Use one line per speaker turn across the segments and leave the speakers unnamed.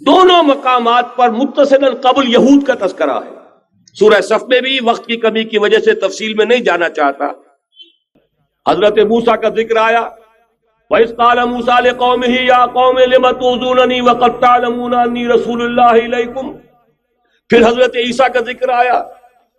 دونوں مقامات پر متصلاً قبل یہود کا تذکرہ ہے۔ سورہ صف میں بھی وقت کی کمی کی وجہ سے تفصیل میں نہیں جانا چاہتا، حضرت موسیٰ کا ذکر آیا، وَإِذْ قَالَ مُوسَىٰ لِقَوْمِهِ يَا قَوْمِ لِمَ تُؤْذُونَنِي وَقَدْ تَعْلَمُونَ أَنِّي رَسُولُ اللَّهِ إِلَيْكُمْ۔ پھر حضرت عیسیٰ کا ذکر آیا،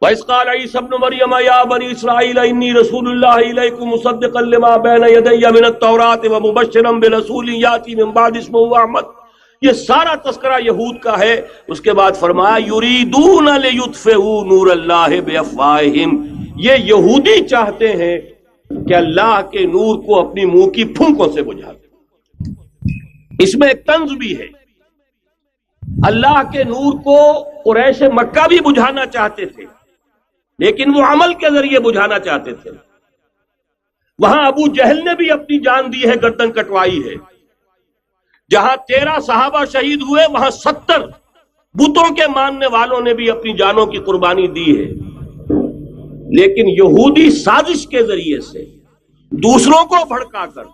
وَإِذْ قَالَ عِيسَى ابْنُ مَرْيَمَ يَا بَنِي إِسْرَائِيلَ إِنِّي رَسُولُ اللَّهِ إِلَيْكُمْ مُصَدِّقًا لِمَا بَيْنَ يَدَيَّ مِنَ التَّوْرَاةِ وَمُبَشِّرًا بِرَسُولٍ يَأْتِي مِن بَعْدِي اسْمُهُ أَحْمَدُ۔ یہ سارا تذکرہ یہود کا ہے۔ اس کے بعد فرمایا یریدون لیطفئوا نور اللہ بافواہہم، یہ یہودی چاہتے ہیں کہ اللہ کے نور کو اپنی منہ کی پھونکوں سے بجھا دیں۔ اس میں ایک طنز بھی ہے، اللہ کے نور کو قریش مکہ بھی بجھانا چاہتے تھے لیکن وہ عمل کے ذریعے بجھانا چاہتے تھے۔ وہاں ابو جہل نے بھی اپنی جان دی ہے، گردن کٹوائی ہے۔ جہاں 13 صحابہ شہید ہوئے وہاں 70 بتوں کے ماننے والوں نے بھی اپنی جانوں کی قربانی دی ہے۔ لیکن یہودی سازش کے ذریعے سے دوسروں کو بھڑکا کر،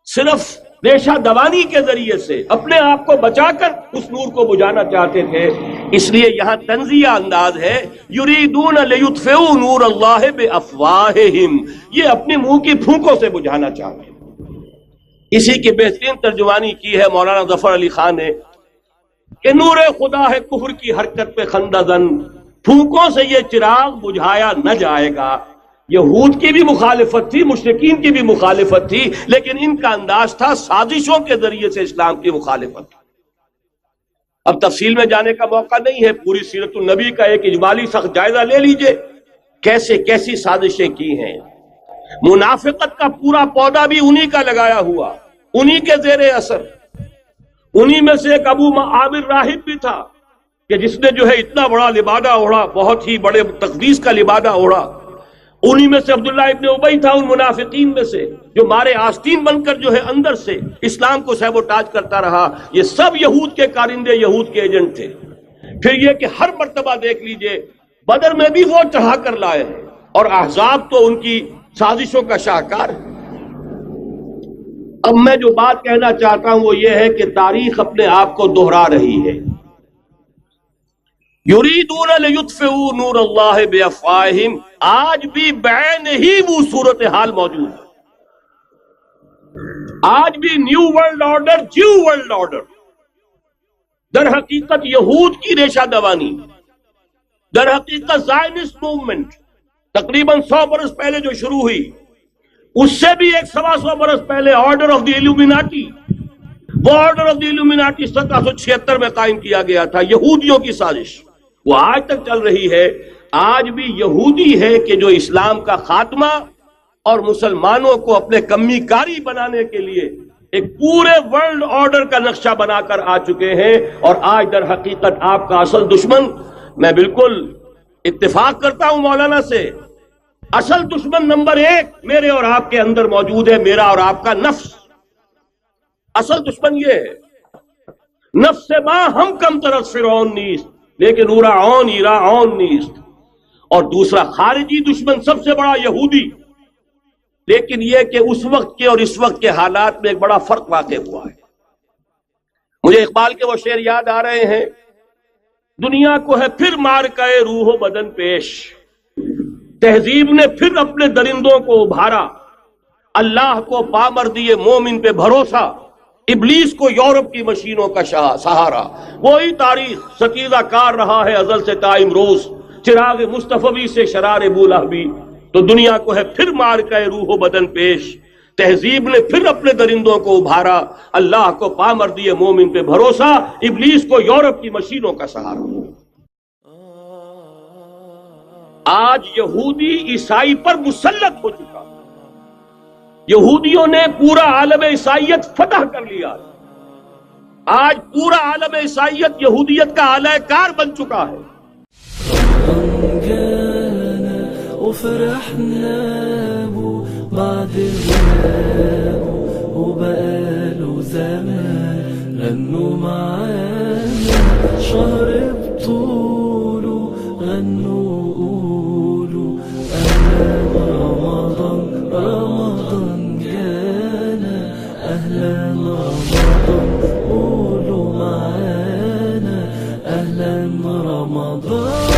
صرف ریشہ دوانی کے ذریعے سے اپنے آپ کو بچا کر اس نور کو بجھانا چاہتے تھے۔ اس لیے یہاں تنزیہ انداز ہے، یریدون لیطفئوا نور اللہ بافواہہم، یہ اپنی منہ کی پھونکوں سے بجھانا چاہتے ہیں۔ اسی کی بہترین ترجمانی کی ہے مولانا ظفر علی خان نے کہ نور خدا ہے کفر کی حرکت پہ خندہ زن، پھونکوں سے یہ چراغ بجھایا نہ جائے گا۔ یہود کی بھی مخالفت تھی، مشرکین کی بھی مخالفت تھی، لیکن ان کا انداز تھا سازشوں کے ذریعے سے اسلام کی مخالفت۔ اب تفصیل میں جانے کا موقع نہیں ہے، پوری سیرت النبی کا ایک اجمالی سخت جائزہ لے لیجئے، کیسے کیسی سازشیں کی ہیں۔ منافقت کا پورا پودا بھی انہی کا لگایا ہوا، انہی کے زیر اثر۔ انہی میں سے ایک ابو عامر راہب بھی تھا کہ جس نے جو ہے اتنا بڑا لبادہ اوڑھا، بہت ہی بڑے تقدیس کا لبادہ اوڑھا۔ انہی میں سے عبداللہ ابن ابی تھا، ان منافقین میں سے جو مارے آستین بن کر جو ہے اندر سے اسلام کو سیب و تاج کرتا رہا۔ یہ سب یہود کے کارندے، یہود کے ایجنٹ تھے۔ پھر یہ کہ ہر مرتبہ دیکھ لیجئے بدر میں بھی وہ چڑھا کر لائے ہیں، اور احزاب تو ان کی سازشوں کا شاہکار ہے۔ اب میں جو بات کہنا چاہتا ہوں وہ یہ ہے کہ تاریخ اپنے آپ کو دہرا رہی ہے۔ یریدون لیطفئوا نور اللہ بافواہہم، آج بھی بعین ہی وہ صورتحال موجود ہے۔ آج بھی new world order, geo world order در حقیقت یہود کی ریشہ دوانی، در حقیقت زائنسٹ موومنٹ تقریباً 100 برس پہلے جو شروع ہوئی، اس سے بھی 125 برس پہلے آرڈر آف دی ایلومیناٹی، وہ آرڈر آف دی ایلومیناٹی 1776 میں قائم کیا گیا تھا، یہودیوں کی سازش، وہ آج تک چل رہی ہے۔ آج بھی یہودی ہے کہ جو اسلام کا خاتمہ اور مسلمانوں کو اپنے کمی کاری بنانے کے لیے ایک پورے ورلڈ آرڈر کا نقشہ بنا کر آ چکے ہیں، اور آج در حقیقت آپ کا اصل دشمن، میں بالکل اتفاق کرتا ہوں مولانا سے، اصل دشمن نمبر 1 میرے اور آپ کے اندر موجود ہے، میرا اور آپ کا نفس۔ اصل دشمن یہ ہے، نفس ما ہم کم طرف فرعون نیست لیکن اورعون ایراعون نیست۔ اور دوسرا خارجی دشمن سب سے بڑا یہودی، لیکن یہ کہ اس وقت کے اور اس وقت کے حالات میں ایک بڑا فرق واقع ہوا ہے۔ مجھے اقبال کے وہ شعر یاد آ رہے ہیں، دنیا کو ہے پھر مارکہ روح و بدن پیش، تہذیب نے پھر اپنے درندوں کو ابھارا، اللہ کو پامر دیے مومن پہ بھروسہ، ابلیس کو یورپ کی مشینوں کا سہارا۔ وہی تاریخ ستیزہ کار رہا ہے ازل سے تا امروز، چراغ مصطفی سے شرار بولہبی۔ تو دنیا کو ہے پھر مارکہ روح و بدن پیش، تہذیب نے پھر اپنے درندوں کو ابھارا، اللہ کو پامر دیے مومن پہ بھروسہ، ابلیس کو یورپ کی مشینوں کا سہارا۔ آج یہودی عیسائی پر مسلط ہو چکا، یہودیوں نے پورا عالم عیسائیت فتح کر لیا، آج پورا عالم عیسائیت یہودیت کا اعلی کار بن چکا ہے۔
وفرحنا بعد الغياب وبقاله زمان غنوا معانا شهر بطوله، غنوا قولوا أهلا رمضان، رمضان جانا أهلا رمضان، قولوا معانا أهلا رمضان.